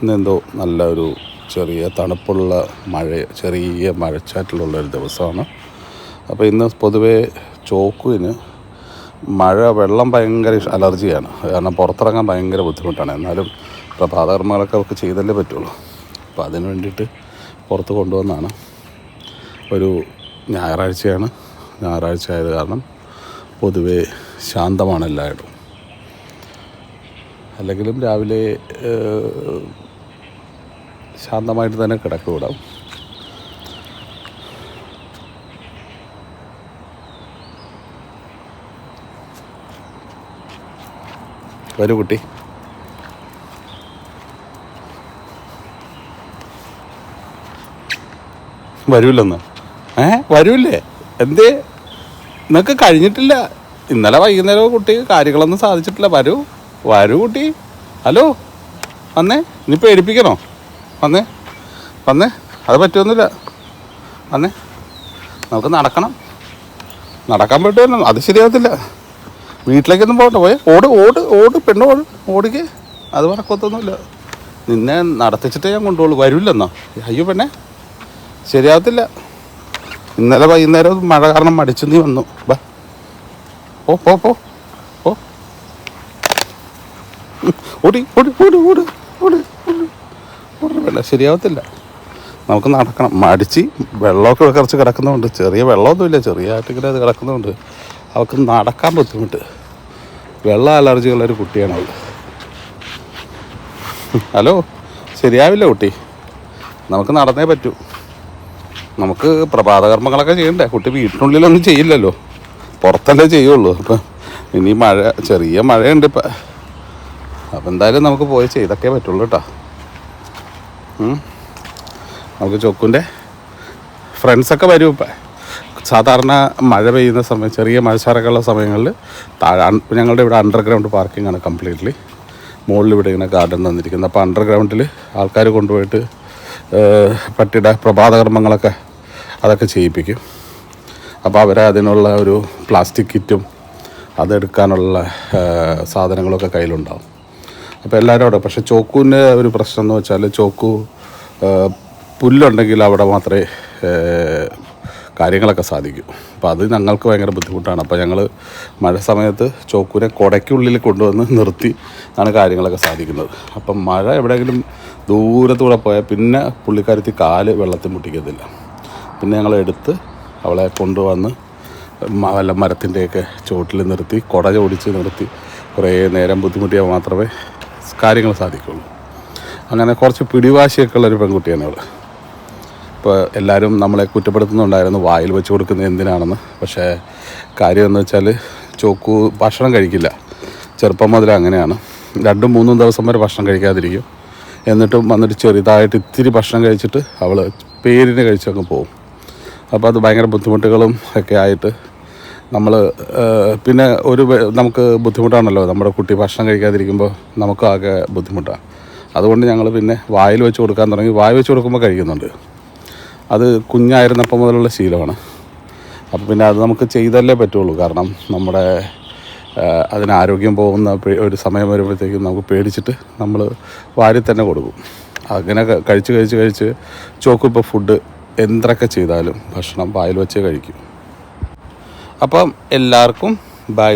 ഇന്നെന്തോ നല്ലൊരു ചെറിയ തണുപ്പുള്ള ചെറിയ മഴച്ചാറ്റിലുള്ളൊരു ദിവസമാണ്. അപ്പോൾ ഇന്ന് പൊതുവേ ചോക്കുവിന് വെള്ളം ഭയങ്കര അലർജിയാണ്. കാരണം പുറത്തിറങ്ങാൻ ഭയങ്കര ബുദ്ധിമുട്ടാണ്. എന്നാലും പ്രഭാതകർമ്മങ്ങളൊക്കെ അവർക്ക് ചെയ്തല്ലേ പറ്റുള്ളൂ. അപ്പോൾ അതിന് വേണ്ടിയിട്ട് പുറത്ത് കൊണ്ടുവന്നാണ്. ഒരു ഞായറാഴ്ചയാണ്. ഞായറാഴ്ച ആയത് കാരണം പൊതുവേ ശാന്തമാണ് എല്ലായിടും. അല്ലെങ്കിലും രാവിലെ ശാന്തമായിട്ട് തന്നെ കിടക്കും. വരൂ കുട്ടി. വരൂല്ലെന്ന് വരൂല്ലേ? എന്തേ? നിങ്ങൾക്ക് കഴിഞ്ഞിട്ടില്ല. ഇന്നലെ വൈകുന്നേരം കുട്ടി കാര്യങ്ങളൊന്നും സാധിച്ചിട്ടില്ല. വരൂ കുട്ടി. ഹലോ, വന്നേ. ഇനി പേടിപ്പിക്കണോ? വന്നേ. അത് പറ്റുമൊന്നുമില്ല. വന്നേ. നമുക്ക് നടക്കാൻ പറ്റുമല്ലോ. അത് ശരിയാകത്തില്ല. വീട്ടിലേക്കൊന്നും പോകണ്ട. ഓട് പെണ്ണ് ഓടിക്ക്. അത് പറക്കൊത്തൊന്നുമില്ല. നിന്നെ നടത്തിച്ചിട്ടേ ഞാൻ കൊണ്ടുപോളൂ. വരില്ലെന്നോ? അയ്യോ പെണ്ണെ, ശരിയാകത്തില്ല. ഇന്നലെ വൈകുന്നേരം മഴ കാരണം മടിച്ചു നീ വന്നു. പോ ഓടി വേണ്ട, ശരിയാവത്തില്ല. നമുക്ക് നടക്കണം. മടിച്ച് വെള്ളമൊക്കെ കുറച്ച് കിടക്കുന്നതുകൊണ്ട്, ചെറിയ വെള്ളമൊന്നുമില്ല, ചെറിയായിട്ടിങ്ങനെ അത് കിടക്കുന്നതുകൊണ്ട് അവൾക്ക് നടക്കാൻ ബുദ്ധിമുട്ട്. വെള്ള അലർജിയുള്ളൊരു കുട്ടിയാണ് അവൾ. ഹലോ, ശരിയാവില്ല കുട്ടി. നമുക്ക് നടന്നേ പറ്റൂ. നമുക്ക് പ്രഭാതകർമ്മങ്ങളൊക്കെ ചെയ്യണ്ടേ? കുട്ടി വീട്ടിനുള്ളിലൊന്നും ചെയ്യില്ലല്ലോ, പുറത്തല്ലേ ചെയ്യുള്ളൂ. അപ്പം ഇനി ചെറിയ മഴയുണ്ട് ഇപ്പം. അപ്പം എന്തായാലും നമുക്ക് പോയി ചെയ്തൊക്കെ പറ്റുള്ളൂ കേട്ടോ. നമുക്ക് ചോക്കുൻ്റെ ഫ്രണ്ട്സൊക്കെ വരും. ഇപ്പം സാധാരണ മഴ പെയ്യുന്ന സമയം, ചെറിയ മഴച്ചാറൊക്കെയുള്ള സമയങ്ങളിൽ ഞങ്ങളുടെ ഇവിടെ അണ്ടർഗ്രൗണ്ട് പാർക്കിംഗ് ആണ് കംപ്ലീറ്റ്ലി. മുകളിൽ ഇവിടെ ഇങ്ങനെ ഗാർഡൻ തന്നിരിക്കുന്നത്. അപ്പോൾ അണ്ടർഗ്രൗണ്ടിൽ ആൾക്കാർ കൊണ്ടുപോയിട്ട് പട്ടിയുടെ പ്രഭാതകർമ്മങ്ങളൊക്കെ അതൊക്കെ ചെയ്യിപ്പിക്കും. അപ്പോൾ അവരെ അതിനുള്ള ഒരു പ്ലാസ്റ്റിക് കിറ്റും അതെടുക്കാനുള്ള സാധനങ്ങളൊക്കെ കയ്യിലുണ്ടാവും. അപ്പോൾ എല്ലാവരും അവിടെ. പക്ഷേ ചോക്കുവിൻ്റെ ഒരു പ്രശ്നം എന്ന് വെച്ചാൽ, ചോക്കു പുല്ലുണ്ടെങ്കിൽ അവിടെ മാത്രമേ കാര്യങ്ങളൊക്കെ സാധിക്കും. അപ്പോൾ അത് ഞങ്ങൾക്ക് ഭയങ്കര ബുദ്ധിമുട്ടാണ്. അപ്പോൾ ഞങ്ങൾ മഴ സമയത്ത് ചോക്കുവിനെ കുടയ്ക്കുള്ളിൽ കൊണ്ടുവന്ന് നിർത്തി ആണ് കാര്യങ്ങളൊക്കെ സാധിക്കുന്നത്. അപ്പം മഴ എവിടെയെങ്കിലും ദൂരത്തൂടെ പോയാൽ പിന്നെ പുള്ളിക്കാരത്തി കാല് വെള്ളത്തിൽ മുട്ടിക്കത്തില്ല. പിന്നെ ഞങ്ങൾ എടുത്ത് അവളെ കൊണ്ടുവന്ന് വല്ല മരത്തിൻ്റെയൊക്കെ ചുവട്ടിൽ നിർത്തി കുട ചോടിച്ച് നിർത്തി കുറേ നേരം ബുദ്ധിമുട്ടിയാൽ മാത്രമേ കാര്യങ്ങൾ സാധിക്കുള്ളൂ. അങ്ങനെ കുറച്ച് പിടിവാശിയൊക്കെ ഉള്ളൊരു പെൺകുട്ടിയാണ് അവൾ. ഇപ്പോൾ എല്ലാവരും നമ്മളെ കുറ്റപ്പെടുത്തുന്നുണ്ടായിരുന്നു വായിൽ വെച്ച് കൊടുക്കുന്നത് എന്തിനാണെന്ന്. പക്ഷേ കാര്യം എന്ന് വെച്ചാൽ ചോക്കു ഭക്ഷണം കഴിക്കില്ല. ചെറുപ്പം മുതലേ അങ്ങനെയാണ്. 2-3 ദിവസം വരെ ഭക്ഷണം കഴിക്കാതിരിക്കും. എന്നിട്ടും വന്നിട്ട് ചെറുതായിട്ട് ഇത്തിരി ഭക്ഷണം കഴിച്ചിട്ട് അവൾ പേരിന് കഴിച്ചങ്ങ് പോകും. അപ്പോൾ അത് ഭയങ്കര ബുദ്ധിമുട്ടുകളും ഒക്കെ ആയിട്ട് നമ്മൾ പിന്നെ നമുക്ക് ബുദ്ധിമുട്ടാണല്ലോ. നമ്മുടെ കുട്ടി ഭക്ഷണം കഴിക്കാതിരിക്കുമ്പോൾ നമുക്ക് ആകെ ബുദ്ധിമുട്ടാണ്. അതുകൊണ്ട് ഞങ്ങൾ പിന്നെ വായിൽ വെച്ച് കൊടുക്കാൻ തുടങ്ങി. വായിൽ വെച്ച് കൊടുക്കുമ്പോൾ കഴിക്കുന്നുണ്ട്. അത് കുഞ്ഞായിരുന്നപ്പോൾ മുതലുള്ള ശീലമാണ്. അപ്പോൾ പിന്നെ അത് നമുക്ക് ചെയ്തല്ലേ പറ്റുള്ളൂ. കാരണം നമ്മുടെ അതിന് ആരോഗ്യം പോകുന്ന ഒരു സമയം വരുമ്പോഴത്തേക്കും നമുക്ക് പേടിച്ചിട്ട് നമ്മൾ വാരി തന്നെ കൊടുക്കും. അങ്ങനെ കഴിച്ച് ചോക്ക് ഇപ്പോൾ ഫുഡ് എന്തൊക്കെ ചെയ്താലും ഭക്ഷണം വായിൽ വെച്ചേ കഴിക്കും. അപ്പം എല്ലാവർക്കും ബൈ.